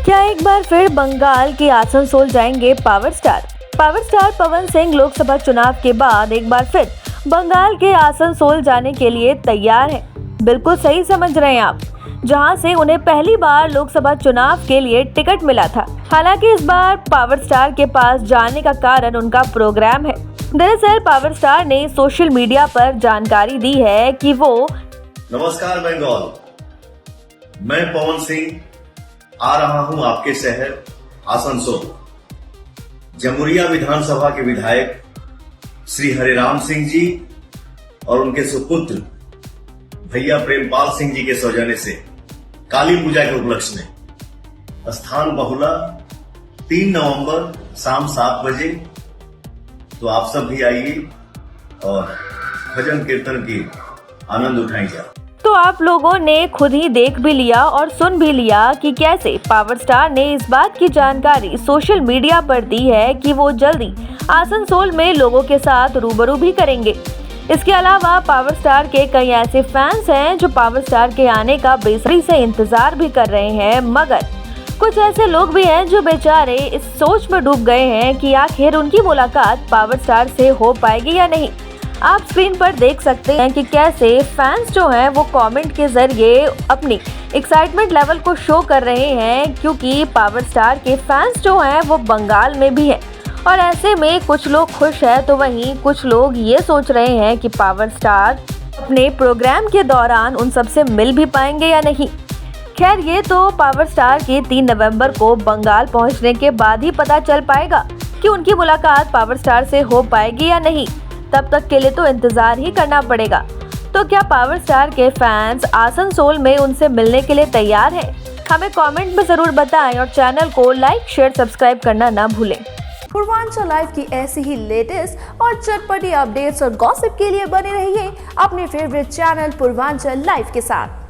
क्या एक बार फिर बंगाल के आसनसोल जाएंगे power star? Power star Pawan Singh Lok Sabha चुनाव के बाद एक बार फिर बंगाल के आसनसोल जाने के लिए तैयार हैं। बिल्कुल सही समझ रहे हैं आप, जहां से उन्हें पहली बार लोकसभा चुनाव के लिए टिकट मिला था। हालांकि इस बार पावर स्टार के पास जाने का कारण उनका प्रोग्राम है। दरअसल पावर स्टार ने सोशल मीडिया पर जानकारी दी है कि वो नमस्कार बंगाल, मैं पवन सिंह आ रहा हूं आपके शहर आसनसोल। जमुरिया विधानसभा के विधायक श्री हरिराम सिंह जी और उनके सुपुत्र भैया प्रेमपाल सिंह जी के सौजन्य से काली पूजा के उपलक्ष्य में स्थान बहुला 3 नवंबर शाम 7 बजे। तो आप सब भी आइए और भजन कीर्तन की आनंद उठाई जाए। तो आप लोगों ने खुद ही देख भी लिया और सुन भी लिया कि कैसे पावर स्टार ने इस बात की जानकारी सोशल मीडिया पर दी है कि वो जल्दी आसनसोल में लोगों के साथ रूबरू भी करेंगे। इसके अलावा पावर स्टार के कई ऐसे फैंस हैं जो पावर स्टार के आने का बेसब्री से इंतजार भी कर रहे हैं, मगर कुछ ऐसे लोग भी हैं जो बेचारे इस सोच में डूब गए हैं कि आखिर उनकी मुलाकात पावर स्टार से हो पाएगी या नहीं। आप स्क्रीन पर देख सकते हैं कि कैसे फैंस जो हैं वो कमेंट के जरिए अपनी एक्साइटमेंट लेवल को शो कर रहे हैं, क्योंकि पावर स्टार के फैंस जो हैं वो बंगाल में भी हैं। और ऐसे में कुछ लोग खुश हैं तो वहीं कुछ लोग ये सोच रहे हैं कि पावर स्टार अपने प्रोग्राम के दौरान उन सबसे मिल भी पाएंगे या नहीं। खैर, ये तो पावर स्टार के 3 नवंबर को बंगाल पहुंचने के बाद ही पता चल पाएगा कि उनकी मुलाकात पावर स्टार से हो पाएगी या नहीं। तब तक के लिए तो इंतजार ही करना पड़ेगा। तो क्या पावर स्टार के फैंस आसनसोल में उनसे मिलने के लिए तैयार हैं? हमें कमेंट में जरूर बताएं और चैनल को लाइक, शेयर, सब्सक्राइब करना ना भूलें। पूर्वांचल लाइव की ऐसी ही लेटेस्ट और चटपटी अपडेट्स और गॉसिप के लिए बने रहिए अपने फेवरेट चैनल पूर्वांचल लाइव के साथ।